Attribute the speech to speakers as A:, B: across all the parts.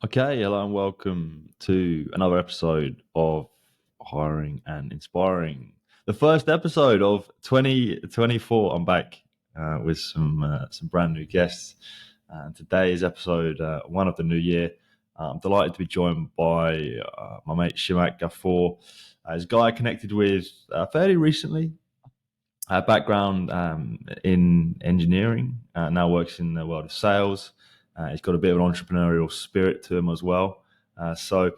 A: Okay, hello and welcome to another episode of Hiring and Inspiring. The first episode of 2024. I'm back with some brand new guests. Today is episode one of the new year. I'm delighted to be joined by my mate Shimark Ghaffour. He's a guy I connected with fairly recently. Background in engineering, now works in the world of sales. He's got a bit of an entrepreneurial spirit to him as well. Going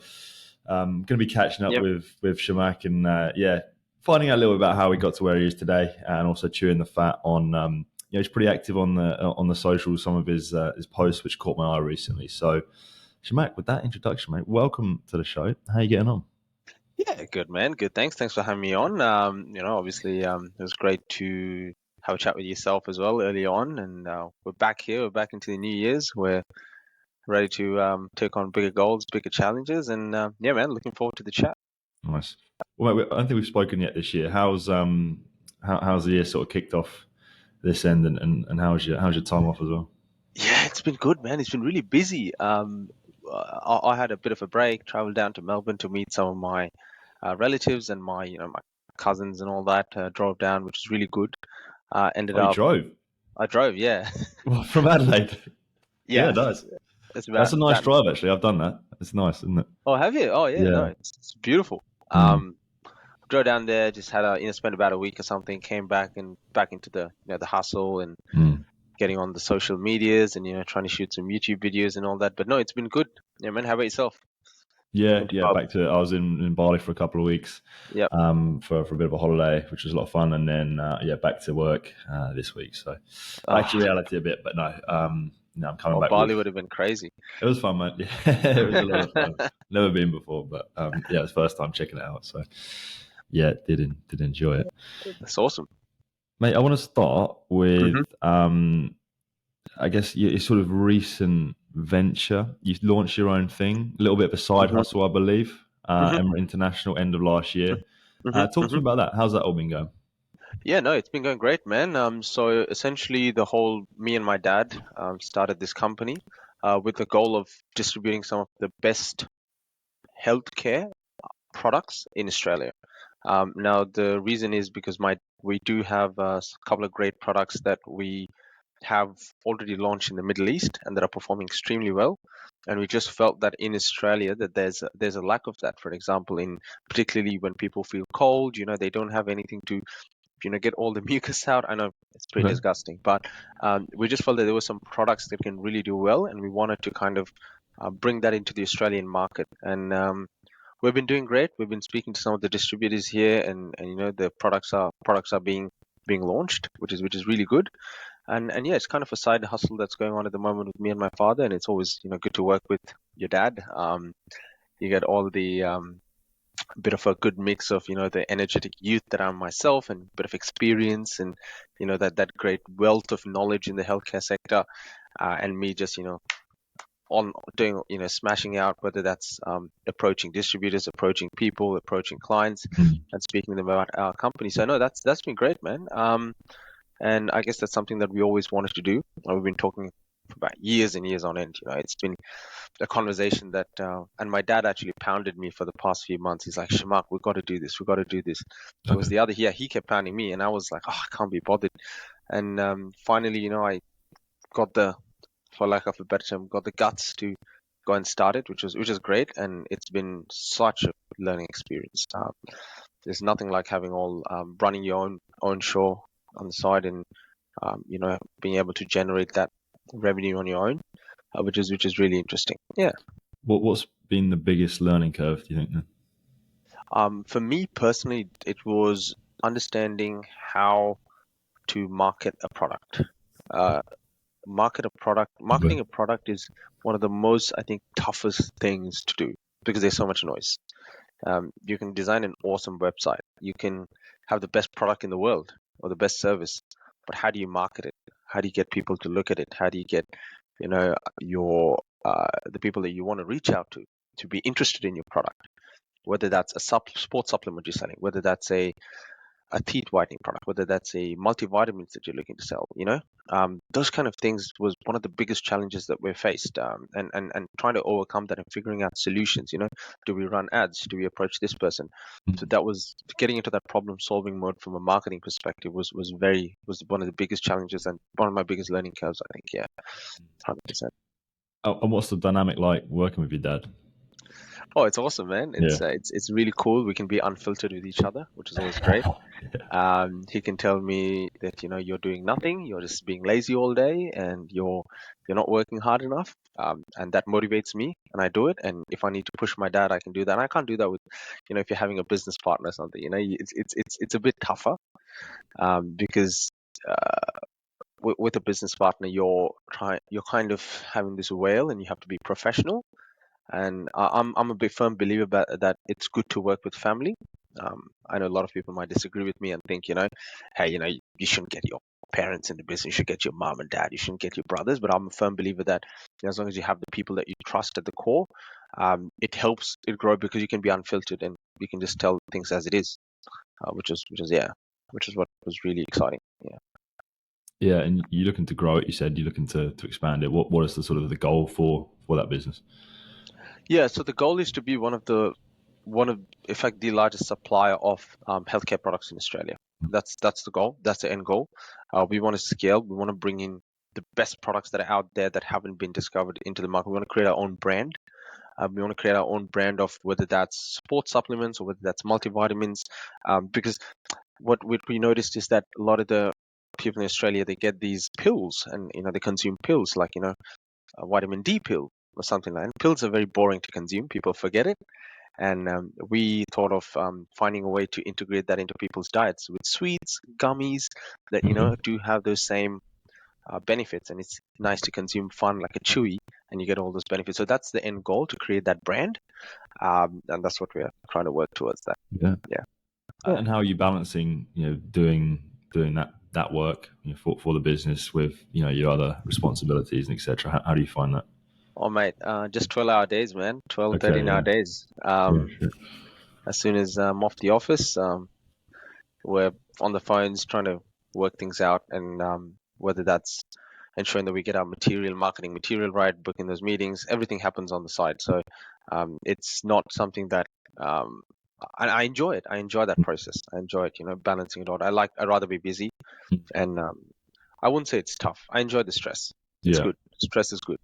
A: to be catching up
B: Yep.
A: with Shimark and finding out a little bit about how he got to where he is today, and also chewing the fat on. He's pretty active on the socials. Some of his posts, which caught my eye recently. So, Shimark, with that introduction, mate, welcome to the show. How are you getting on?
B: Yeah, good man. Good. Thanks for having me on. Obviously, it was great to have a chat with yourself as well early on, and we're back here. We're back into the new years. We're ready to take on bigger goals, bigger challenges, and yeah, man, looking forward to the chat.
A: Nice. Well, mate, I don't think we've spoken yet this year. How's the year sort of kicked off this end, and how's your time off as well?
B: Yeah, it's been good, man. It's been really busy. I had a bit of a break, traveled down to Melbourne to meet some of my relatives and my cousins and all that. Drove down, which was really good. Ended
A: Oh, you
B: up,
A: drove?
B: I drove, yeah,
A: Well, from Adelaide. Yeah,
B: yeah.
A: nice.
B: It's
A: That's
B: about
A: a nice
B: about
A: drive, actually. I've done that. It's nice, isn't it?
B: Oh, have you? Oh, yeah, no,
A: Yeah.
B: it's beautiful.
A: Mm,
B: Drove down there, just had spent about a week or something, came back and back into the hustle and
A: mm.
B: getting on the social medias and trying to shoot some YouTube videos and all that. But no, it's been good. Yeah, man. How about yourself?
A: Yeah,
B: Been to
A: yeah.
B: pub?
A: Back to I was in Bali for a couple of weeks,
B: Yep.
A: for a bit of a holiday, which was a lot of fun, and then back to work this week. So back to
B: Ah,
A: reality a bit, but no, no, I'm coming
B: oh,
A: back with.
B: Bali would have been crazy.
A: It was fun, mate. Yeah, it was a lot of fun. Never been before, but yeah, it was first time checking it out. So yeah, did enjoy it,
B: That's awesome.
A: mate. I want to start with
B: Hmm.
A: I guess your sort of recent venture. You launched your own thing, a little bit of a side
B: Hmm.
A: hustle, I believe.
B: Hmm.
A: Emirate International end of last year.
B: Hmm.
A: Talk to
B: Hmm.
A: me about that. How's that all been going?
B: Yeah, no, it's been going great, man. So essentially, me and my dad started this company with the goal of distributing some of the best healthcare products in Australia. Now, the reason is because we do have a couple of great products that we have already launched in the Middle East and that are performing extremely well. And we just felt that in Australia that there's a lack of that. For example, in particularly when people feel cold, they don't have anything to get all the mucus out. I know it's pretty
A: Okay.
B: disgusting, but we just felt that there were some products that can really do well, and we wanted to kind of bring that into the Australian market. And we've been doing great. We've been speaking to some of the distributors here, and the products are being launched, which is really good. And yeah, it's kind of a side hustle that's going on at the moment with me and my father, and it's always good to work with your dad. You get all the bit of a good mix of the energetic youth that I'm myself, and a bit of experience, and that great wealth of knowledge in the healthcare sector, and me just on doing smashing out, whether that's approaching distributors, approaching people, approaching clients,
A: Mm.
B: and speaking to them about our company. So no, that's been great, man. And I guess that's something that we always wanted to do. We've been talking for about years and years on end. It's been a conversation that, and my dad actually pounded me for the past few months. He's like, Shamak, we've got to do this. We've got to do this. It was
A: Okay.
B: the other, yeah, he kept pounding me, and I was like, oh, I can't be bothered. And finally, I got for lack of a better term, got the guts to go and start it, which is great, and it's been such a learning experience. There's nothing like having all running your own show on the side, and being able to generate that revenue on your own, which is really interesting. Yeah.
A: What's been the biggest learning curve, do you think? Then?
B: For me personally, it was understanding how to market a product. Uh, Marketing
A: Okay.
B: a product is one of the most, I think, toughest things to do because there's so much noise. You can design an awesome website. You can have the best product in the world or the best service, but how do you market it? How do you get people to look at it? How do you get, your the people that you want to reach out to be interested in your product? Whether that's a sports supplement you're selling, whether that's a teeth whitening product, whether that's a multivitamins that you're looking to sell, those kind of things was one of the biggest challenges that we faced, and trying to overcome that and figuring out solutions. Do we run ads? Do we approach this person? So that was getting into that problem solving mode from a marketing perspective was one of the biggest challenges and one of my biggest learning curves, I think. Yeah, 100%.
A: Oh, and what's the dynamic like working with your dad?
B: Oh, it's awesome, man.
A: Yeah.
B: It's really cool. We can be unfiltered with each other, which is always great. He can tell me that you're doing nothing, you're just being lazy all day, and you're not working hard enough, and that motivates me, and I do it. And if I need to push my dad, I can do that. And I can't do that with, if you're having a business partner or something. It's a bit tougher, because with a business partner, you're kind of having this whale, and you have to be professional. And I'm a big firm believer that it's good to work with family. I know a lot of people might disagree with me and think, hey, you shouldn't get your parents in the business. You should get your mom and dad. You shouldn't get your brothers. But I'm a firm believer that as long as you have the people that you trust at the core, it helps it grow because you can be unfiltered and you can just tell things as it is, which is what was really exciting. Yeah.
A: Yeah, and you're looking to grow it. You said you're looking to expand it. What is the sort of the goal for that business?
B: Yeah. So the goal is to be one of, in fact, the largest supplier of healthcare products in Australia. That's the goal. That's the end goal. We want to scale. We want to bring in the best products that are out there that haven't been discovered into the market. We want to create our own brand. We want to create our own brand of whether that's sports supplements or whether that's multivitamins. Because what we noticed is that a lot of the people in Australia, they get these pills, and they consume pills like a vitamin D pill or something like that. And pills are very boring to consume. People forget it. And we thought of finding a way to integrate that into people's diets with sweets, gummies that do have those same benefits, and it's nice to consume fun like a chewy, and you get all those benefits. So that's the end goal, to create that brand, and that's what we're trying to work towards. That.
A: Yeah.
B: Yeah.
A: And how are you balancing, doing that work, for the business with, your other responsibilities and etc. How do you find that?
B: Oh mate, just 12-hour days, man. 12,
A: Okay.
B: 13-hour
A: Yeah.
B: days.
A: Yeah. Sure.
B: As soon as I'm off the office, we're on the phones trying to work things out, and whether that's ensuring that we get our marketing material right, booking those meetings, everything happens on the side. So it's not something that I enjoy it. I enjoy that process. I enjoy it, balancing it out. I'd rather be busy, and I wouldn't say it's tough. I enjoy the stress. It's
A: Yeah.
B: good. Stress is good.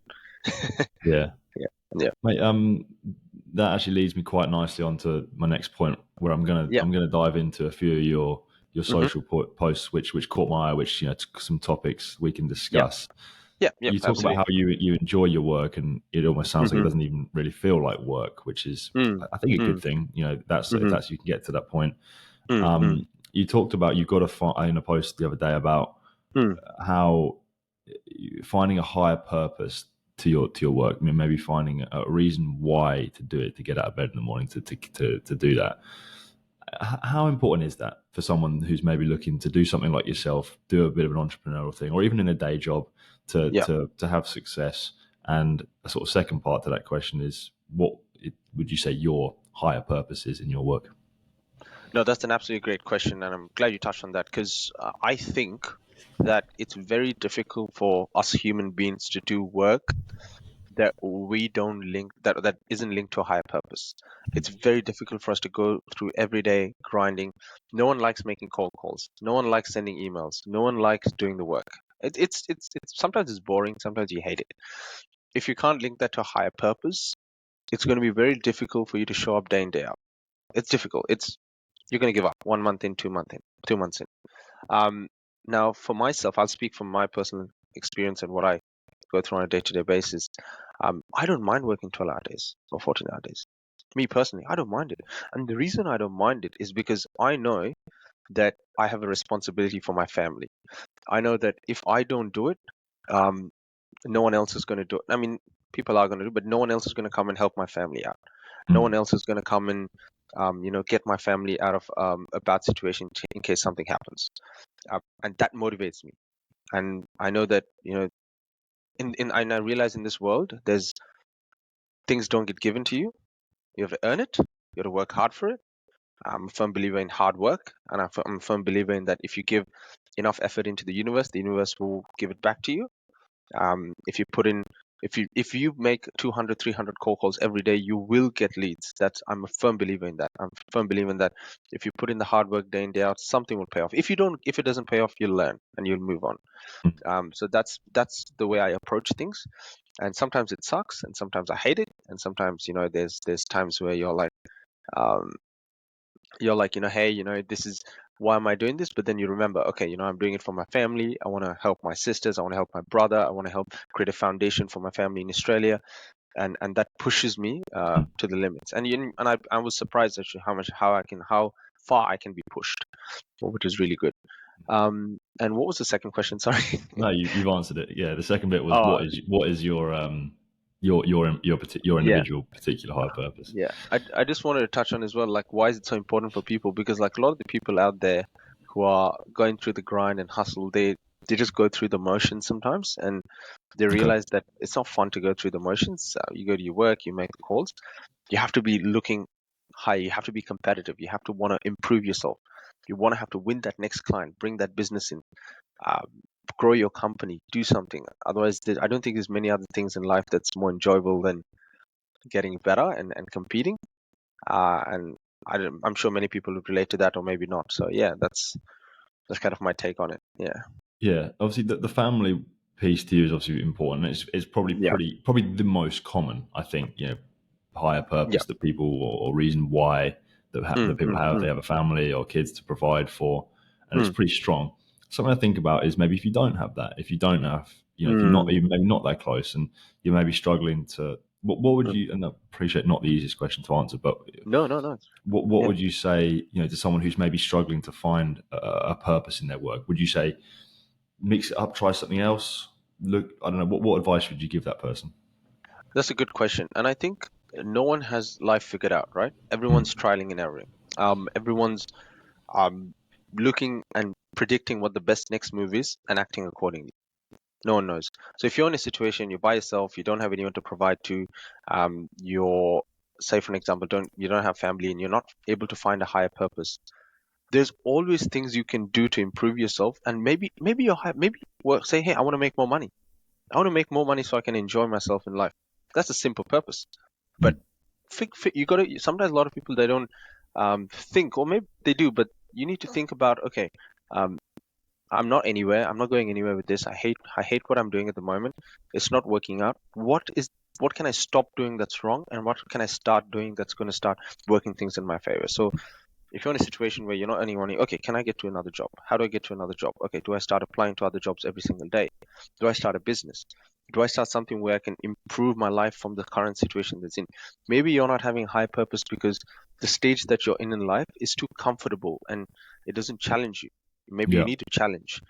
A: Yeah.
B: Yeah. Yeah.
A: Mate, that actually leads me quite nicely onto my next point, where
B: Yeah.
A: I'm gonna dive into a few of your
B: Hmm.
A: social posts, which caught my eye, which some topics we can
B: Yeah.
A: discuss.
B: Yeah. Yeah.
A: You talk about
B: Absolutely.
A: how you enjoy your work, and it almost sounds like it
B: Hmm.
A: doesn't even really feel like work, which is,
B: Mm.
A: I think, a good
B: Mm.
A: thing. That's if
B: Hmm.
A: that's you can get to that point.
B: Mm. Mm.
A: You talked about you've got to find in a post the other day about
B: Mm.
A: how finding a higher purpose to your work. I mean, maybe finding a reason why to do it, to get out of bed in the morning to do that. How important is that for someone who's maybe looking to do something like yourself, do a bit of an entrepreneurial thing, or even in a day job to
B: Yeah.
A: to have success? And a sort of second part to that question is, would you say your higher purpose is in your work?
B: No, that's an absolutely great question, and I'm glad you touched on that, because I think that it's very difficult for us human beings to do work that we don't link that isn't linked to a higher purpose. It's very difficult for us to go through everyday grinding. No one likes making cold calls. No one likes sending emails. No one likes doing the work. It's sometimes it's boring. Sometimes you hate it. If you can't link that to a higher purpose, it's going to be very difficult for you to show up day in day out. It's difficult. You're going to give up 1 month in, 2 months in, 2 months in. Um, Now, for myself, I'll speak from my personal experience and what I go through on a day-to-day basis. I don't mind working 12-hour days or 14-hour days. Me personally, I don't mind it. And the reason I don't mind it is because I know that I have a responsibility for my family. I know that if I don't do it, um, no one else is going to do it. I mean, people are going to do it, but no one else is going to come and help my family out. No one
A: Mm.
B: else is going to come and, get my family out of a bad situation in case something happens. And that motivates me. And I know that, and I realize in this world, there's things don't get given to you. You have to earn it. You have to work hard for it. I'm a firm believer in hard work, and I'm a firm believer in that if you give enough effort into the universe will give it back to you. If you put in, if you make 200, 300 cold calls every day, you will get leads. I'm a firm believer in that. I'm a firm believer in that if you put in the hard work day in, day out, something will pay off. If it doesn't pay off, you'll learn and you'll move on. So that's the way I approach things. And sometimes it sucks, and sometimes I hate it, and sometimes there's times where um, you're like, hey, this is why am I doing this? But then you remember, okay, I'm doing it for my family. I want to help my sisters. I want to help my brother. I want to help create a foundation for my family in Australia, and that pushes me to the limits. And I was surprised actually how far I can be pushed, which is really good. And what was the second question? Sorry.
A: No, you've answered it. Yeah, the second bit was
B: Oh,
A: what is your
B: yeah.
A: individual particular high purpose?
B: Yeah, I just wanted to touch on as well, like why is it so important for people? Because like a lot of the people out there who are going through the grind and hustle, they just go through the motions sometimes, and they
A: Okay.
B: realize that it's not fun to go through the motions. You go to your work, you make the calls. You have to be looking high. You have to be competitive. You have to want to improve yourself. You want to have to win that next client, bring that business in, uh, grow your company, do something. Otherwise, I don't think there's many other things in life that's more enjoyable than getting better and competing. And I'm sure many people would relate to that, or maybe not. So yeah, that's kind of my take on it. Yeah.
A: Yeah, obviously the family piece to you is obviously important. It's probably
B: Yeah.
A: probably the most common, I think. Higher
B: Yeah.
A: purpose that people or reason why that people have, they have a family or kids to provide for, and it's
B: Mm,
A: pretty strong. Something I think about is maybe if you don't have that, if you don't have, if you're not
B: mm,
A: even maybe not that close, and you're maybe struggling to, what would
B: mm.
A: you? And I appreciate not the easiest question to answer, but
B: No, no, no.
A: what
B: Yeah.
A: would you say, to someone who's maybe struggling to find a purpose in their work? Would you say mix it up, try something else? Look, I don't know. What advice would you give that person?
B: That's a good question. And I think no one has life figured out, right?
A: Mm,
B: Everyone's trialing and erroring. Everyone's um looking and predicting what the best next move is and acting accordingly. No one knows. So if you're in a situation, you're by yourself, you don't have anyone to provide to, you're, say for an example, you don't have family and you're not able to find a higher purpose. There's always things you can do to improve yourself, and maybe say, hey, I want to make more money. I want to make more money so I can enjoy myself in life. That's a simple purpose. But
A: mm,
B: you got to. Sometimes a lot of people they don't think, or maybe they do, but you need to think about, okay, um, I'm not anywhere. I'm not going anywhere with this. I hate what I'm doing at the moment. It's not working out. What can I stop doing that's wrong, and what can I start doing that's going to start working things in my favor? So if you're in a situation where you're not earning money, okay, can I get to another job? How do I get to another job? Okay, do I start applying to other jobs every single day? Do I start a business? Do I start something where I can improve my life from the current situation that's in? Maybe you're not having high purpose because the stage that you're in life is too comfortable and it doesn't challenge you. Maybe you
A: yeah,
B: need to challenge.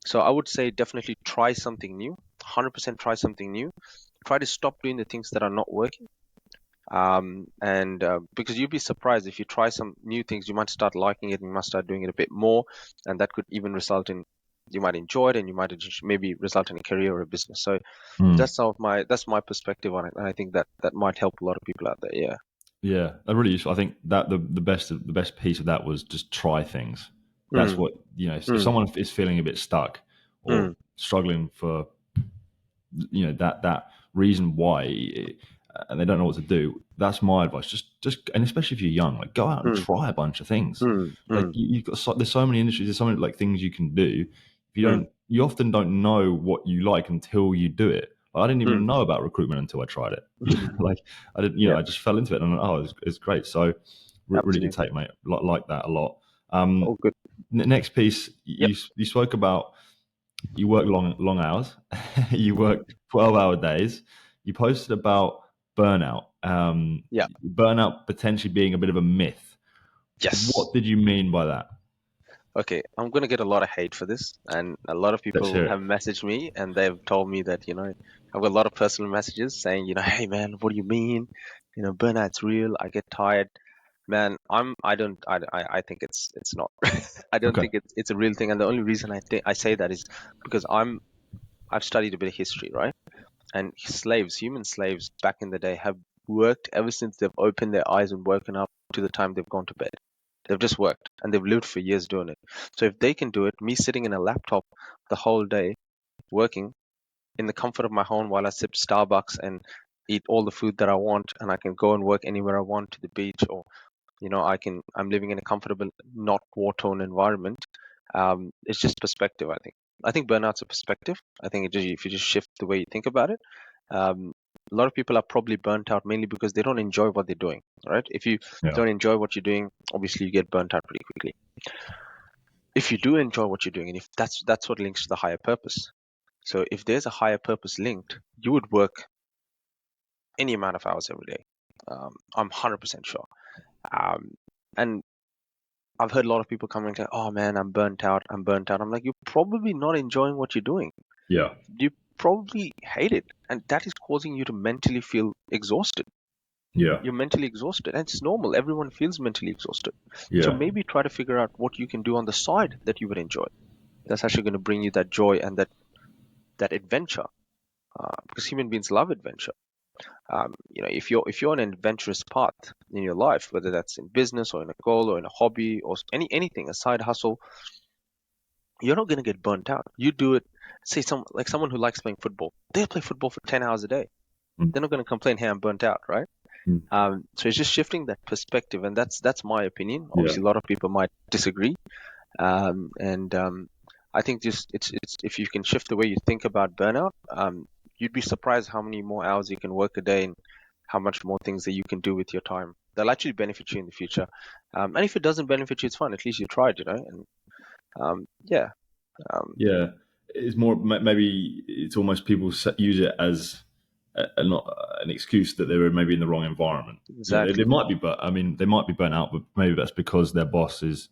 B: So I would say definitely try something new. 100% try something new. Try to stop doing the things that are not working. And because you'd be surprised if you try some new things, you might start liking it and you might start doing it a bit more, and that could even result in you might enjoy it and you might maybe result in a career or a business. So
A: mm,
B: that's my perspective on it, and I think that might help a lot of people out there. Yeah.
A: yeah. That really useful. I think that the best piece of that was just try things. That's
B: Mm,
A: what if
B: mm,
A: someone is feeling a bit stuck or
B: mm,
A: struggling for that reason why, and they don't know what to do, that's my advice. Just and especially if you're young, like go out and
B: mm,
A: try a bunch of things.
B: mm,
A: Like
B: mm,
A: you've got there's so many industries, there's so many like things you can do. If you
B: mm,
A: don't, you often don't know what you like until you do it. Like, I didn't even
B: mm,
A: know about recruitment until I tried it.
B: mm.
A: Like I didn't,
B: Yeah,
A: I just fell into it and it's great. So really good
B: absolutely.
A: take, mate. Like that a lot.
B: Oh, good.
A: Next piece,
B: Yep.
A: you spoke about you work long hours. You work 12-hour days. You posted about burnout.
B: Yeah.
A: Burnout potentially being a bit of a myth.
B: Yes.
A: What did you mean by that?
B: Okay, I'm gonna get a lot of hate for this, and a lot of
A: Let's
B: people
A: hear
B: have
A: it.
B: messaged me and they've told me that, I've got a lot of personal messages saying, hey man, what do you mean? Burnout's real. I get tired. Man, I don't, I think it's not. I don't
A: Okay.
B: think it's a real thing. And the only reason I say that is because I've studied a bit of history, right? And human slaves back in the day have worked ever since they've opened their eyes and woken up to the time they've gone to bed. They've just worked and they've lived for years doing it. So if they can do it, me sitting in a laptop the whole day working in the comfort of my home while I sip Starbucks and eat all the food that I want, and I can go and work anywhere I want, to the beach, or I'm living in a comfortable, not war-torn environment. It's just perspective, I think. I think burnout's a perspective. I think if you just shift the way you think about it, um, a lot of people are probably burnt out mainly because they don't enjoy what they're doing, right? If you
A: Yeah.
B: don't enjoy what you're doing, obviously you get burnt out pretty quickly. If you do enjoy what you're doing, and if that's what links to the higher purpose. So if there's a higher purpose linked, you would work any amount of hours every day. I'm 100% sure. And I've heard a lot of people come and say, "Oh man, I'm burnt out. I'm burnt out." I'm like, you're probably not enjoying what you're doing.
A: Yeah.
B: You probably hate it, and that is causing you to mentally feel exhausted.
A: Yeah.
B: You're mentally exhausted, and it's normal. Everyone feels mentally exhausted. So
A: Yeah.
B: maybe try to figure out what you can do on the side that you would enjoy. That's actually going to bring you that joy and that adventure, because human beings love adventure. If you're on an adventurous path in your life, whether that's in business or in a goal or in a hobby or anything, a side hustle, you're not going to get burnt out. You do it. Say someone who likes playing football, they play football for 10 hours a day.
A: Mm.
B: They're not going to complain, "Hey, I'm burnt out," right?
A: Mm.
B: So it's just shifting that perspective, and that's my opinion.
A: Yeah.
B: Obviously, a lot of people might disagree, and I think just it's if you can shift the way you think about burnout, you'd be surprised how many more hours you can work a day and how much more things that you can do with your time. They'll actually benefit you in the future. And if it doesn't benefit you, it's fine. At least you tried, And yeah.
A: Yeah, it's more maybe it's almost people use it as not an excuse that they were maybe in the wrong environment. They
B: Exactly.
A: might be, but I mean, they might be burnt out, but maybe that's because their boss is,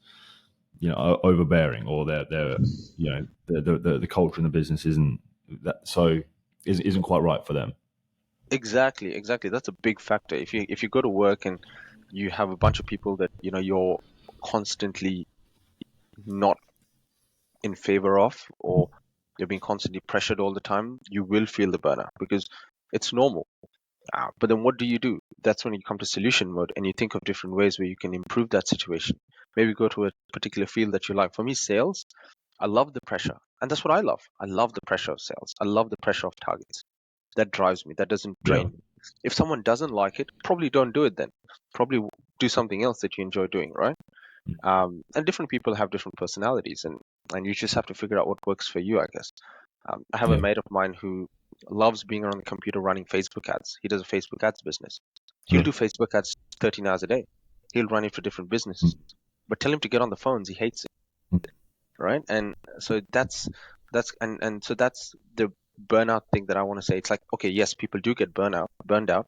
A: overbearing, or their the culture in the business isn't that so isn't quite right for them.
B: Exactly. That's a big factor. If you go to work and you have a bunch of people that you're constantly not in favor of, or you're being constantly pressured all the time, you will feel the burnout because it's normal. But then what do you do? That's when you come to solution mode and you think of different ways where you can improve that situation. Maybe go to a particular field that you like. For me, sales, I love the pressure. And that's what I love. I love the pressure of sales. I love the pressure of targets. That drives me. That doesn't
A: Yeah.
B: drain me. If someone doesn't like it, probably don't do it then. Probably do something else that you enjoy doing, right? And different people have different personalities, and you just have to figure out what works for you, I guess. I have a
A: Yeah.
B: mate of mine who loves being on the computer running Facebook ads. He does a Facebook ads business. He'll
A: Yeah.
B: do Facebook ads 13 hours a day. He'll run it for different businesses. But tell him to get on the phones, he hates it,
A: Mm.
B: right? And so and so that's the burnout thing that I want to say. It's like, okay, yes, people do get burned out,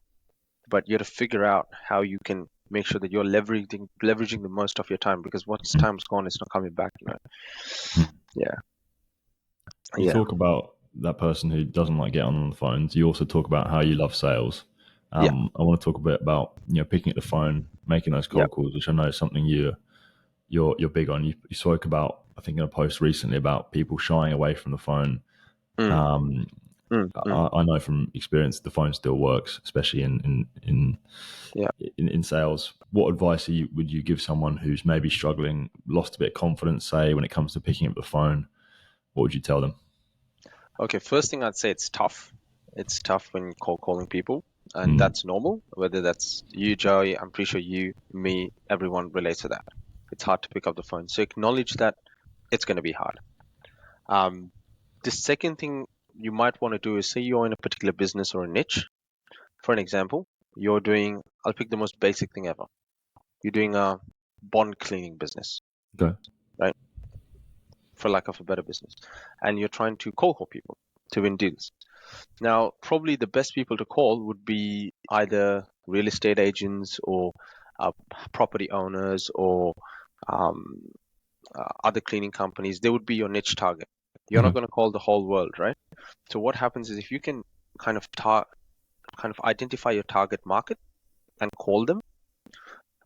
B: but you have to figure out how you can make sure that you're leveraging the most of your time, because once time's gone, it's not coming back.
A: Mm.
B: Yeah.
A: You
B: Yeah.
A: talk about that person who doesn't like getting on the phones. You also talk about how you love sales.
B: Yeah.
A: I want to talk a bit about picking up the phone, making those
B: Yeah.
A: cold calls, which I know is something you're big on. You spoke about, I think, in a post recently about people shying away from the phone.
B: Mm,
A: Um,
B: mm, mm.
A: I know from experience the phone still works, especially
B: Yeah.
A: in sales. What advice would you give someone who's maybe struggling, lost a bit of confidence, say, when it comes to picking up the phone? What would you tell them?
B: Okay. First thing I'd say, it's tough. It's tough when you're calling people, and
A: Mm.
B: that's normal. Whether that's you, Joey, I'm pretty sure you, me, everyone relates to that. It's hard to pick up the phone. So acknowledge that it's going to be hard. Um, the second thing you might want to do is, say you're in a particular business or a niche. For an example, I'll pick the most basic thing ever. You're doing a bond cleaning business,
A: Okay.
B: right? For lack of a better business. And you're trying to cold call people to win deals. Now, probably the best people to call would be either real estate agents or property owners or um, other cleaning companies. They would be your niche target. You're not
A: Okay.
B: going to call the whole world, right? So what happens is, if you can kind of identify your target market and call them,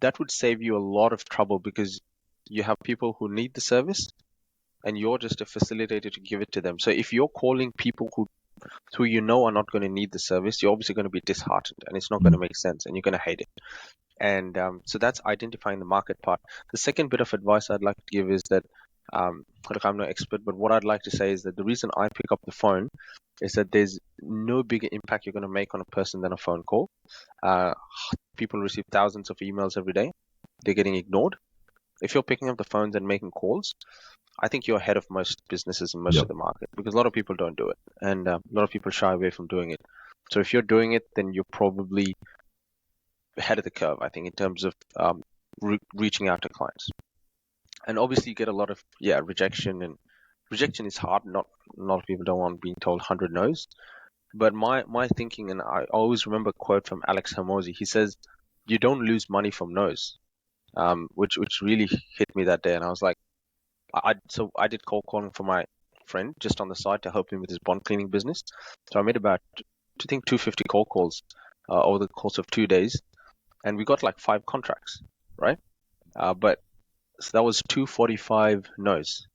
B: that would save you a lot of trouble, because you have people who need the service and you're just a facilitator to give it to them. So if you're calling people who are not going to need the service, you're obviously going to be disheartened and it's not going to
A: Mm.
B: make sense and you're going to hate it. And so that's identifying the market part. The second bit of advice I'd like to give is that, look, I'm no expert, but what I'd like to say is that the reason I pick up the phone is that there's no bigger impact you're going to make on a person than a phone call. Uh, People receive thousands of emails every day. They're getting ignored. If you're picking up the phones and making calls, I think you're ahead of most businesses and most of the market, because a lot of people don't do it, and a lot of people shy away from doing it. So if you're doing it, then you're probably ahead of the curve, I think, in terms of reaching out to clients. And obviously, you get a lot of rejection, and rejection is hard. Not a lot of people don't want being told 100 no's. But my thinking, and I always remember a quote from Alex Hermosi. He says, "You don't lose money from no's," which really hit me that day. And I was like, so I did cold calling for my friend just on the side to help him with his bond cleaning business. So I made about, I think, 250 cold calls over the course of 2 days, and we got like 5 contracts, right? But so that was 245 no's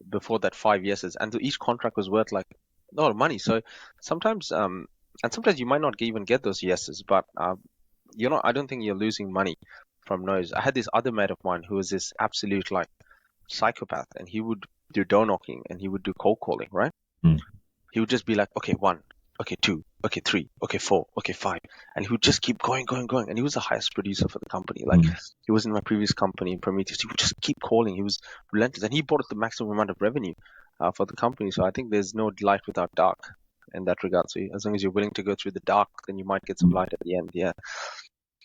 B: before that 5 yeses, and so each contract was worth like a lot of money. So sometimes, and sometimes you might not even get those yeses, but I don't think you're losing money from no's. I had this other mate of mine who was this absolute like psychopath, and he would do door knocking and he would do cold calling, right? He would just be like, okay, 1, okay, 2, okay, 3, okay, 4, okay, 5, and he would just keep going. And he was the highest producer for the company. Like, he was in my previous company in Prometheus. He would just keep calling. He was relentless, and he brought the maximum amount of revenue for the company. So I think there's no light without dark in that regard. So as long as you're willing to go through the dark, then you might get some light at the end. Yeah,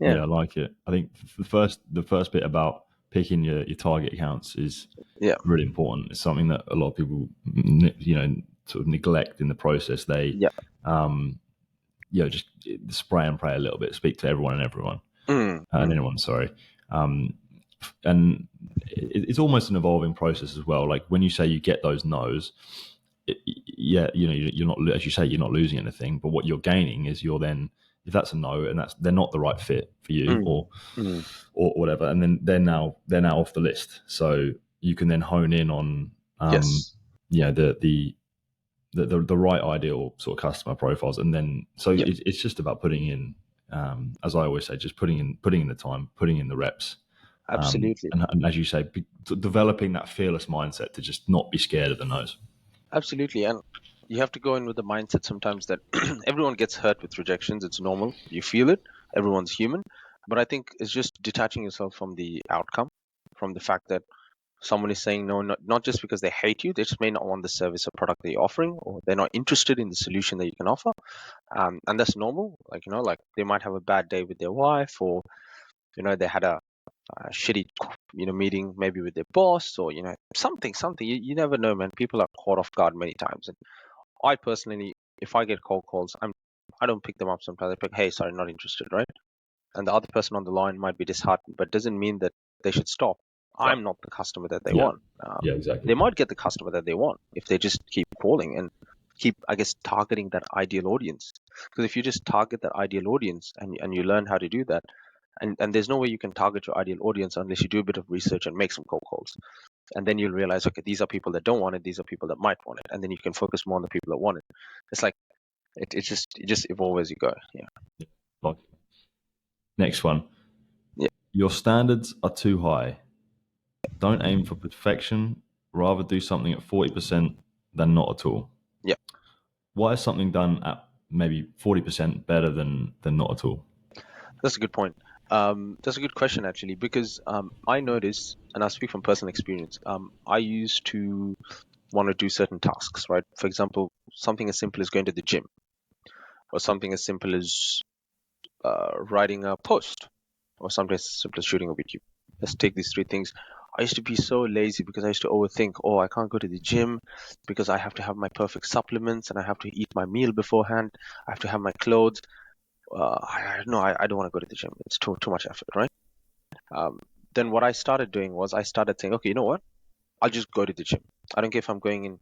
A: I like it. I think the first bit about picking your target accounts is really important. It's something that a lot of people, sort of neglect in the process. They, just spray and pray a little bit, speak to everyone and anyone. Sorry, and it's almost an evolving process as well. Like when you say you get those no's, you're not, as you say, you're not losing anything, but what you're gaining is you're then, if that's a no and they're not the right fit for you or whatever, and then they're now off the list, so you can then hone in on the right ideal sort of customer profiles, and then it's just about putting in, as I always say, just putting in the time, putting in the reps.
B: Absolutely.
A: And as you say, developing that fearless mindset to just not be scared of the no's.
B: Absolutely. And you have to go in with the mindset sometimes that everyone gets hurt with rejections. It's normal. You feel it. Everyone's human. But I think it's just detaching yourself from the outcome, from the fact that someone is saying no, not just because they hate you. They just may not want the service or product that you're offering, or they're not interested in the solution that you can offer. And that's normal. Like, like they might have a bad day with their wife, or, they had a shitty meeting maybe with their boss, or something. You never know, man. People are caught off guard many times. And I personally, if I get cold calls, I don't pick them up. Sometimes I pick, hey, sorry, not interested, right? And the other person on the line might be disheartened, but doesn't mean that they should stop. I'm not the customer that they want.
A: Exactly.
B: They might get the customer that they want if they just keep calling and keep, I guess, targeting that ideal audience. Because if you just target that ideal audience and you learn how to do that, and there's no way you can target your ideal audience unless you do a bit of research and make some cold calls. And then you'll realize, okay, these are people that don't want it. These are people that might want it. And then you can focus more on the people that want it. It's like, it just evolves as you go. Yeah.
A: Next one.
B: Yeah.
A: Your standards are too high. Don't aim for perfection. Rather do something at 40% than not at all.
B: Yeah.
A: Why is something done at maybe 40% better than not at all?
B: That's a good point. That's a good question, actually, because I notice, and I speak from personal experience, I used to want to do certain tasks, right? For example, something as simple as going to the gym, or something as simple as writing a post, or something as simple as shooting a video. Let's take these 3 things. I used to be so lazy because I used to overthink, oh, I can't go to the gym because I have to have my perfect supplements and I have to eat my meal beforehand. I have to have my clothes. I don't want to go to the gym. It's too much effort, right? Then what I started doing was I started saying, okay, you know what? I'll just go to the gym. I don't care if I'm going in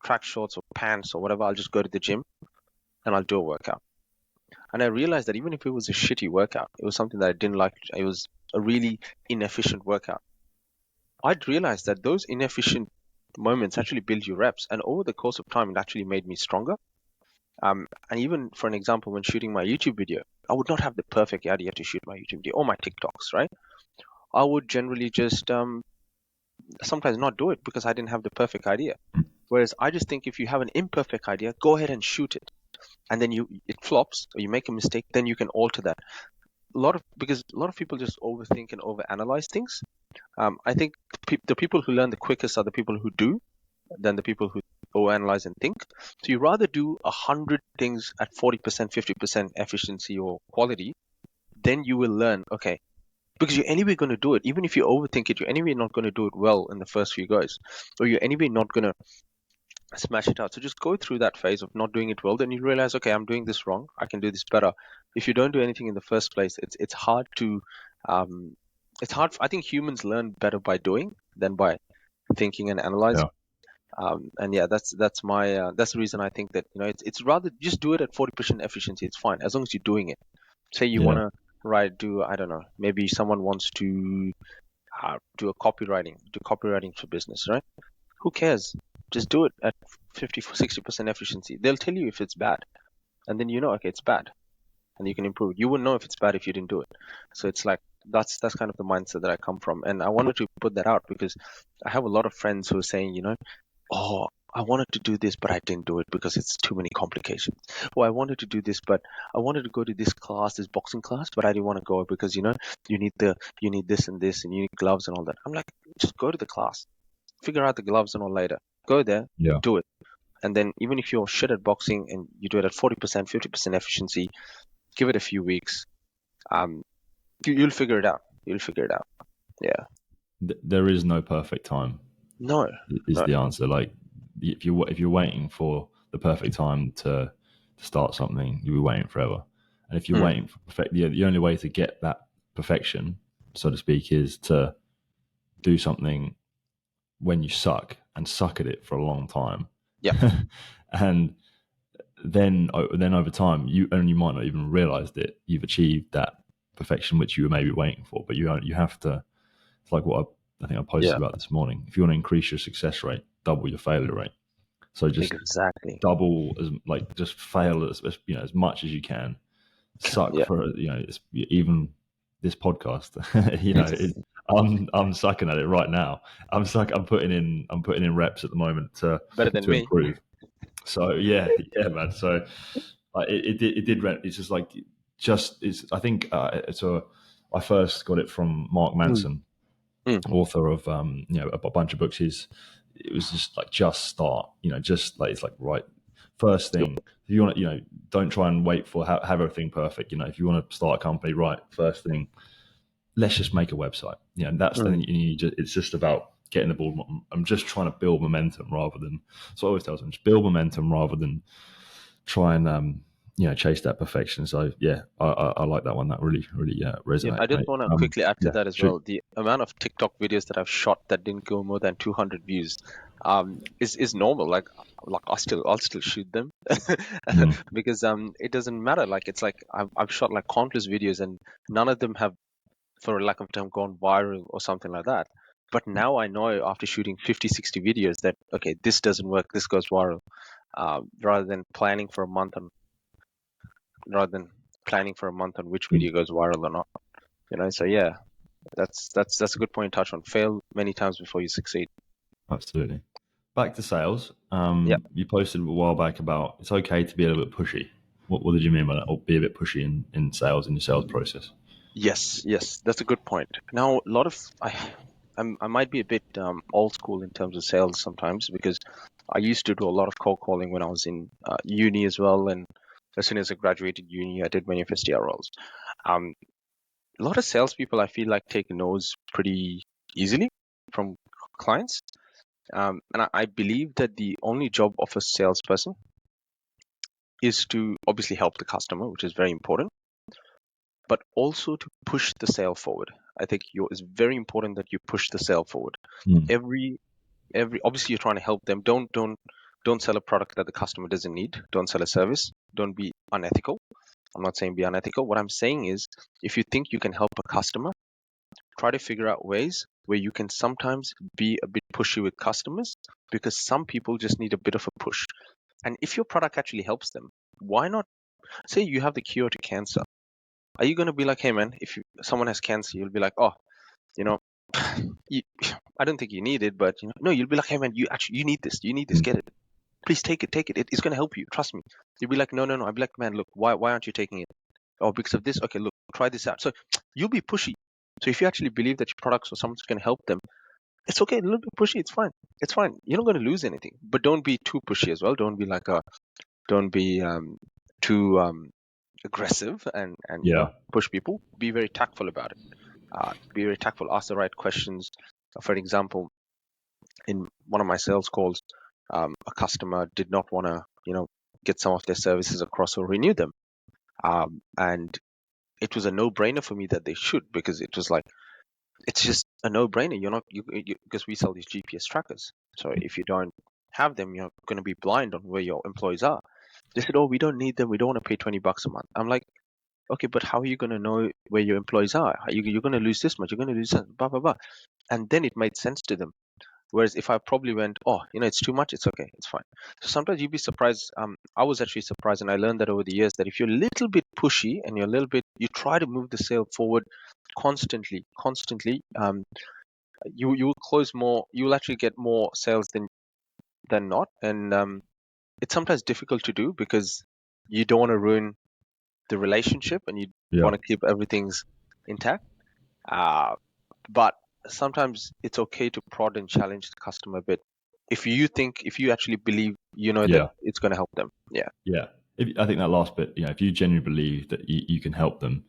B: track shorts or pants or whatever. I'll just go to the gym and I'll do a workout. And I realized that even if it was a shitty workout, it was something that I didn't like. It was a really inefficient workout. I'd realized that those inefficient moments actually build you reps. And over the course of time, it actually made me stronger. And even for an example, when shooting my YouTube video, I would not have the perfect idea to shoot my YouTube video or my TikToks, right? I would generally just sometimes not do it because I didn't have the perfect idea. Whereas I just think if you have an imperfect idea, go ahead and shoot it. And then it flops or you make a mistake, then you can alter that. Because a lot of people just overthink and overanalyze things. I think the people who learn the quickest are the people who do than the people who overanalyze and think. So you rather do 100 things at 40%, 50% efficiency or quality, then you will learn, okay, because you're anyway going to do it. Even if you overthink it, you're anyway not going to do it well in the first few goes, or you're anyway not going to smash it out. So just go through that phase of not doing it well. Then you realize, okay, I'm doing this wrong. I can do this better. If you don't do anything in the first place, it's hard to, it's hard. I think humans learn better by doing than by thinking and analyzing.
A: Yeah.
B: And yeah, that's my that's the reason I think that it's rather just do it at 40% efficiency. It's fine as long as you're doing it. Say you
A: Yeah.
B: want to do I don't know, maybe someone wants to do copywriting for business, right? Who cares? Just do it at 50-60% efficiency. They'll tell you if it's bad, and then okay, it's bad, and you can improve. You wouldn't know if it's bad if you didn't do it. So it's like that's kind of the mindset that I come from, and I wanted to put that out because I have a lot of friends who are saying, oh, I wanted to do this, but I didn't do it because it's too many complications. Or I wanted to do this, but I wanted to go to this class, this boxing class, but I didn't want to go because you need this and this, and you need gloves and all that. I'm like, just go to the class, figure out the gloves and all later. Go there,
A: Yeah.
B: do it, and then even if you're shit at boxing and you do it at 40%, 50% efficiency, give it a few weeks. You'll figure it out. You'll figure it out. Yeah.
A: There is no perfect time.
B: No.
A: Is
B: No.
A: the answer. Like if you're waiting for the perfect time to start something, you'll be waiting forever. And if you're
B: Mm.
A: waiting for the only way to get that perfection, so to speak, is to do something when you suck and suck at it for a long time.
B: Yeah.
A: And then over time, you might not even realize that you've achieved that perfection which you were maybe waiting for. But you have to. It's like what I think I posted
B: Yeah.
A: about this morning. If you want to increase your success rate, double your failure rate. So just
B: Exactly.
A: double just fail as much as you can. Suck
B: Yeah.
A: for even this podcast. I'm sucking at it right now. I'm putting in reps at the moment to
B: Better than me.
A: improve. So yeah, man. So it did. It's just like it's. I think so. I first got it from Mark Manson,
B: Mm.
A: author of a bunch of books. It was just like just start. Just like it's like right first thing. If you want to, don't try and wait for have everything perfect. If you want to start a company, right, first thing, let's just make a website. That's then it's just about getting the ball. I'm just trying to build momentum rather than. So I always tell them, just build momentum rather than try and chase that perfection. So yeah, I like that one. That really
B: Yeah,
A: resonates,
B: I just
A: mate.
B: want to quickly add to
A: Yeah,
B: that as
A: shoot.
B: well. The amount of TikTok videos that I've shot that didn't go more than 200 views, is normal. Like I'll still shoot them
A: Mm.
B: because it doesn't matter. Like it's like I've shot like countless videos and none of them have, for lack of a term, gone viral or something like that. But now I know after shooting 50, 60 videos that okay, this doesn't work, this goes viral. Rather than planning for a month on which
A: Mm.
B: video goes viral or not. So yeah, that's a good point to touch on. Fail many times before you succeed.
A: Absolutely. Back to sales.
B: Yeah.
A: You posted a while back about it's okay to be a little bit pushy. What did you mean by that? Or be a bit pushy in sales, in your sales process?
B: Yes, that's a good point. Now, a lot of I might be a bit old school in terms of sales sometimes because I used to do a lot of cold calling when I was in uni as well, and as soon as I graduated uni, I did many of SDR roles. Um, a lot of salespeople I feel like take no's pretty easily from clients, and I believe that the only job of a salesperson is to obviously help the customer, which is very important, but also to push the sale forward. I think it's very important that you push the sale forward.
A: Mm.
B: Every obviously you're trying to help them. Don't sell a product that the customer doesn't need. Don't sell a service. Don't be unethical. I'm not saying be unethical. What I'm saying is if you think you can help a customer, try to figure out ways where you can sometimes be a bit pushy with customers because some people just need a bit of a push. And if your product actually helps them, why not say you have the cure to cancer? Are you going to be like, hey man, if someone has cancer, you'll be like, oh, you know, you, I don't think you need it, but no, you'll be like, hey man, you need this, get it, please take it, it's going to help you, trust me. You'll be like, no, I'll be like, man, look, why aren't you taking it? Oh, because of this. Okay, look, try this out. So you'll be pushy. So if you actually believe that your products or something's going to help them, it's okay, a little bit pushy, it's fine, you're not going to lose anything, but don't be too pushy as well. Don't be like don't be too aggressive and
A: Yeah.
B: push people. Be very tactful about it. Be very tactful, ask the right questions. For example, in one of my sales calls, a customer did not want to get some of their services across or renew them, and it was a no-brainer for me that they should, because it was like, it's just a no-brainer. You're not because we sell these GPS trackers, so if you don't have them, you're going to be blind on where your employees are. They said, oh, we don't need them, we don't want to pay $20 a month. I'm like, okay, but how are you going to know where your employees are? You're going to lose this much, you're going to lose that, blah blah blah. And then it made sense to them. Whereas if I probably went, oh, it's too much, it's okay, it's fine. So sometimes you'd be surprised. I was actually surprised, and I learned that over the years, that if you're a little bit pushy and you try to move the sale forward constantly, you will close more. You will actually get more sales than not. And it's sometimes difficult to do because you don't want to ruin the relationship and you want to keep everything's intact. But sometimes it's okay to prod and challenge the customer a bit. If you actually believe, that it's going to help them. Yeah.
A: I think that last bit, if you genuinely believe that you can help them,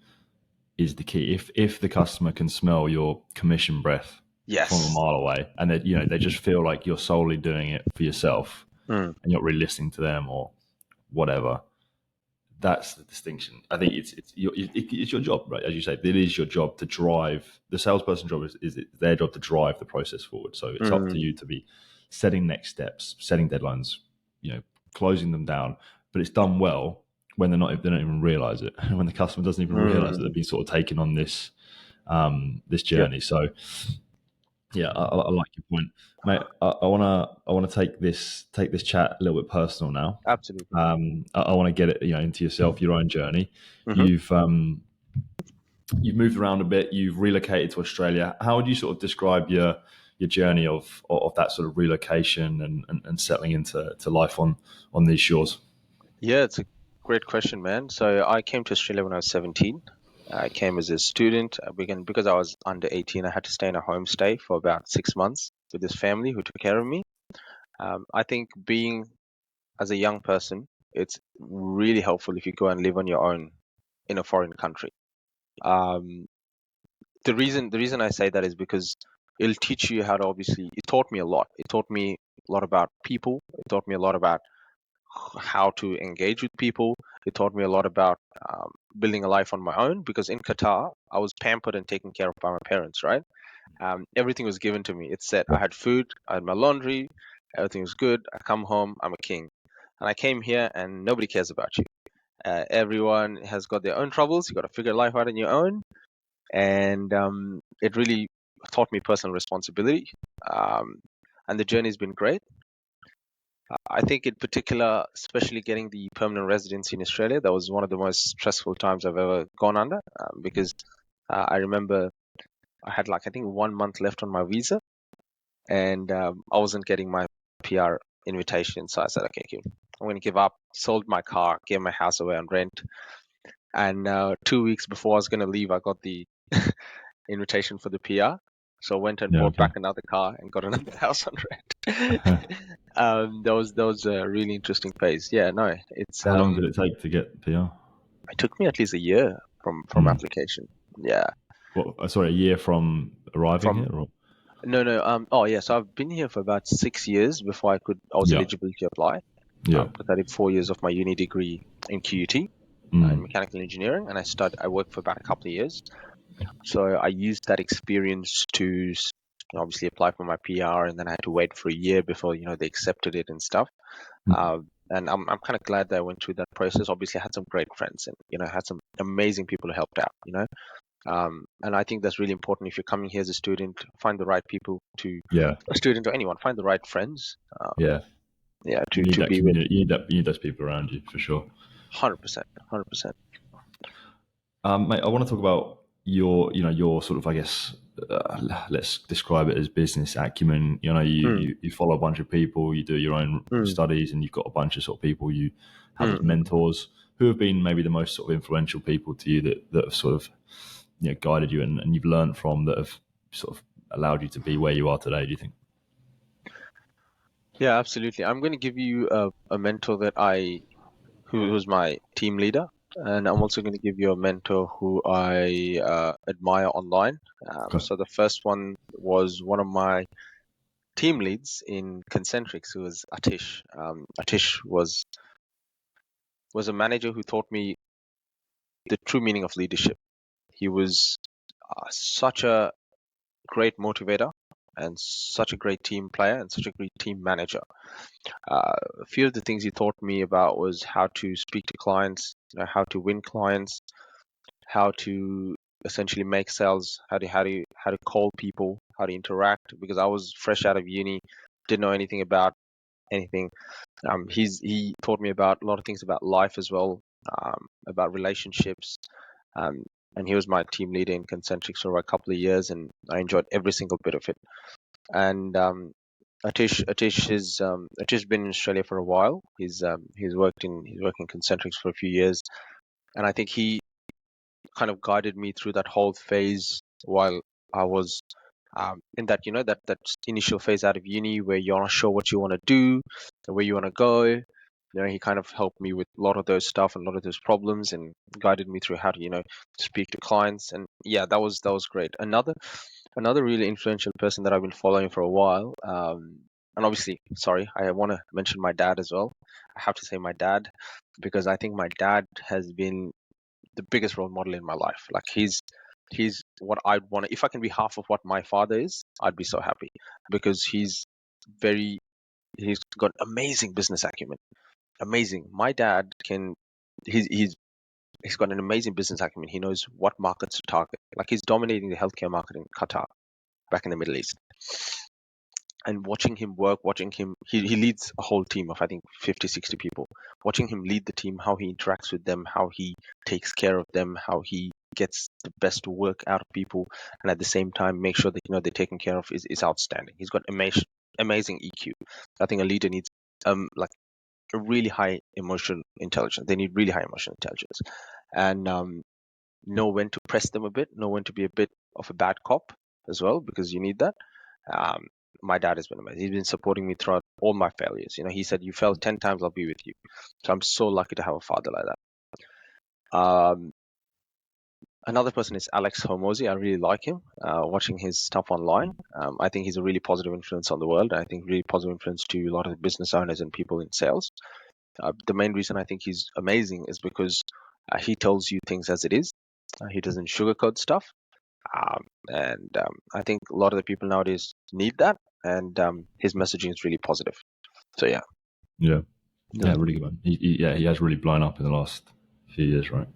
A: is the key. If the customer can smell your commission breath from a mile away, and they just feel like you're solely doing it for yourself, and you're not really listening to them or whatever, that's the distinction. I think it's your job, right? As you say, it is your job to drive. The salesperson's job is their job to drive the process forward. So it's up to you to be setting next steps, setting deadlines, closing them down. But it's done well when they don't even realize it. When the customer doesn't even realize that they've been sort of taken on this journey. So yeah, I like your point, mate. I wanna take this chat a little bit personal now.
B: Absolutely.
A: I want to get it into yourself, your own journey. You've moved around a bit. You've relocated to Australia. How would you sort of describe your journey of that sort of relocation and settling into life on these shores?
B: Yeah, it's a great question, man. So I came to Australia when I was 17. I came as a student. Because I was under 18, I had to stay in a homestay for about 6 months with this family who took care of me. I think being as a young person, it's really helpful if you go and live on your own in a foreign country. The reason I say that is because it'll teach you how to, obviously, it taught me a lot. It taught me a lot about people. It taught me a lot about how to engage with people. It taught me a lot about building a life on my own, because in Qatar, I was pampered and taken care of by my parents, right? Everything was given to me. It's set. I had food, I had my laundry, everything was good. I come home, I'm a king. And I came here and nobody cares about you. Everyone has got their own troubles. You got to figure life out on your own. And it really taught me personal responsibility. And the journey's been great. I think in particular, especially getting the permanent residency in Australia, that was one of the most stressful times I've ever gone under, because I remember I had I think 1 month left on my visa, and I wasn't getting my PR invitation. So I said, okay, cool, I'm going to give up, sold my car, gave my house away on rent. And 2 weeks before I was going to leave, I got the invitation for the PR. So I went and bought back another car and got another house on rent. That was a really interesting phase. Yeah, no, it's.
A: How long did it take to get PR?
B: It took me at least a year from application. Yeah.
A: What? Sorry, a year from arriving here, or?
B: No. Oh, yeah. So I've been here for about 6 years before I was eligible to apply. Because I did 4 years of my uni degree in QUT in mechanical engineering, and I worked for about a couple of years. So I used that experience to obviously apply for my PR, and then I had to wait for a year before they accepted it and stuff. And I'm kind of glad that I went through that process. Obviously, I had some great friends, and I had some amazing people who helped out. And I think that's really important. If you're coming here as a student, find the right people a student or anyone, find the right friends. To be with.
A: You need those people around you for sure.
B: 100%. 100%.
A: Mate, I want to talk about your sort of, I guess, let's describe it as business acumen. You follow a bunch of people, you do your own
B: Mm,
A: studies, and you've got a bunch of sort of people you have as
B: mm, mm.
A: mentors. Who have been maybe the most sort of influential people to you that have sort of guided you and you've learned from, that have sort of allowed you to be where you are today, do you think?
B: Yeah, absolutely. I'm going to give you a mentor who's my team leader, and I'm also going to give you a mentor who I admire online.
A: Okay.
B: So the first one was one of my team leads in Concentrics, who was Atish. Atish was a manager who taught me the true meaning of leadership. He was such a great motivator and such a great team player and such a great team manager. A few of the things he taught me about was how to speak to clients, how to win clients, how to essentially make sales, how to call people, how to interact. Because I was fresh out of uni, didn't know anything about anything. He taught me about a lot of things about life as well, about relationships. Um, and he was my team leader in Concentrics for a couple of years, and I enjoyed every single bit of it. And Atish been in Australia for a while. He's worked in Concentrics for a few years, and I think he kind of guided me through that whole phase while I was in that that initial phase out of uni where you're not sure what you want to do, where you want to go. He kind of helped me with a lot of those stuff and a lot of those problems and guided me through how to speak to clients. And yeah, that was great. Another really influential person that I've been following for a while. And obviously, sorry, I want to mention my dad as well. I have to say my dad, because I think my dad has been the biggest role model in my life. Like he's what I'd want to. If I can be half of what my father is, I'd be so happy, because very he's got amazing business acumen. Amazing. My dad can. He's got an amazing business acumen. He knows what markets to target. Like he's dominating the healthcare market in Qatar, back in the Middle East. And watching him work, he leads a whole team of, I think, 50, 60 people. Watching him lead the team, how he interacts with them, how he takes care of them, how he gets the best work out of people, and at the same time make sure that they're taken care of is outstanding. He's got amazing EQ. I think a leader needs like a really high emotional intelligence. They need really high emotional intelligence, and know when to press them a bit, know when to be a bit of a bad cop as well, because you need that. Um, my dad has been amazing. He's been supporting me throughout all my failures. He said, "You failed 10 times, I'll be with you." So I'm so lucky to have a father like that. Another person is Alex Hormozy. I really like him. Watching his stuff online, I think he's a really positive influence on the world. I think really positive influence to a lot of business owners and people in sales. The main reason I think he's amazing is because he tells you things as it is. He doesn't sugarcoat stuff. And I think a lot of the people nowadays need that, and his messaging is really positive. So yeah.
A: Yeah.
B: Yeah.
A: Yeah, really good man. He has really blown up in the last few years, right?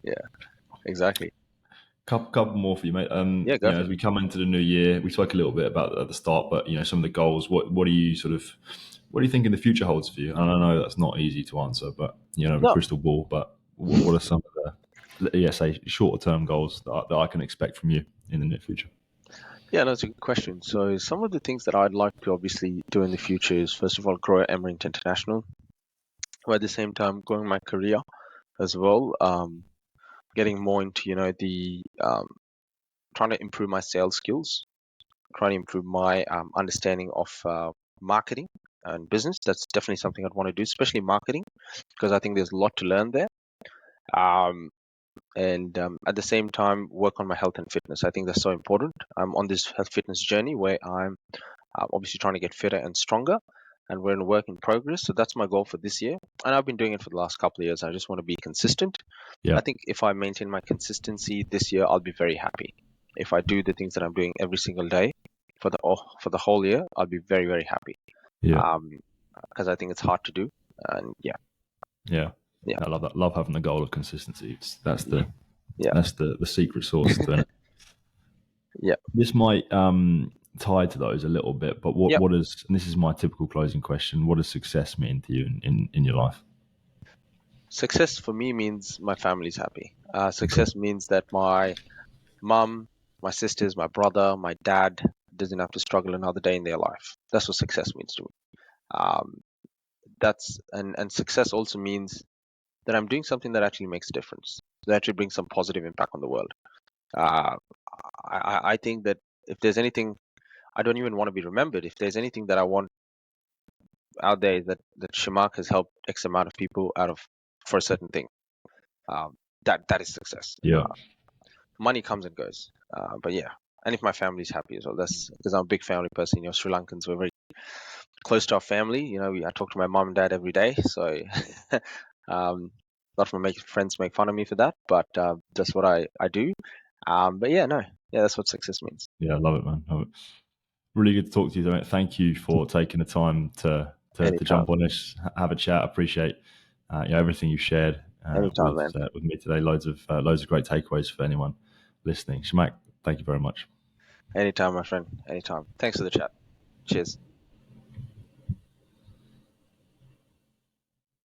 B: Yeah, exactly.
A: Couple more for you, mate.
B: Yeah, go for
A: As
B: it.
A: we come into the new year, we spoke a little bit about at the start, but some of the goals. What do you think in the future holds for you? And I know that's not easy to answer, but the
B: No,
A: crystal ball. But what are some of say shorter term goals that I can expect from you in the near future?
B: yeah, no, it's a good question. So some of the things that I'd like to obviously do in the future is, first of all, grow at Emerald International, but at the same time growing my career as well. Getting more into the trying to improve my sales skills, trying to improve my understanding of marketing and business. That's definitely something I'd want to do, especially marketing, because I think there's a lot to learn there. Um, and at the same time, work on my health and fitness. I think that's so important. I'm on this health fitness journey where I'm obviously trying to get fitter and stronger, and we're in a work in progress. So that's my goal for this year, and I've been doing it for the last couple of years. I just want to be consistent.
A: Yeah,
B: I think if I maintain my consistency this year, I'll be very happy. If I do the things that I'm doing every single day for the whole year, I'll be very, very happy.
A: yeah,
B: Um, because I think it's hard to do, and yeah,
A: yeah.
B: yeah,
A: I love that. Love having the goal of consistency. That's
B: yeah,
A: the
B: yeah,
A: that's the secret sauce to it.
B: yeah,
A: This might tie to those a little bit, but
B: yeah.
A: what is, and this is my typical closing question, what does success mean to you in your life?
B: Success for me means my family's happy. Success means that my mum, my sisters, my brother, my dad doesn't have to struggle another day in their life. That's what success means to me. Um, that's and success also means that I'm doing something that actually makes a difference, that actually brings some positive impact on the world. Uh, I think that if there's anything, I don't even want to be remembered. If there's anything that I want out there, is that Shimark has helped X amount of people out of for a certain thing. Um, that is success.
A: Yeah.
B: Money comes and goes, but yeah. And if my family's happy as well, that's because I'm a big family person. Sri Lankans, we're very close to our family. I talk to my mom and dad every day, so not for make friends make fun of me for that, but that's what I do. But yeah, no, yeah, that's what success means.
A: Yeah, I love it, man. Love it. Really good to talk to you, mate. Thank you for taking the time to
B: Anytime,
A: jump on this, have a chat. I appreciate everything you shared
B: anytime, man.
A: with me today. Loads of great takeaways for anyone listening. Shamak, thank you very much.
B: Anytime, my friend. Anytime. Thanks for the chat. Cheers.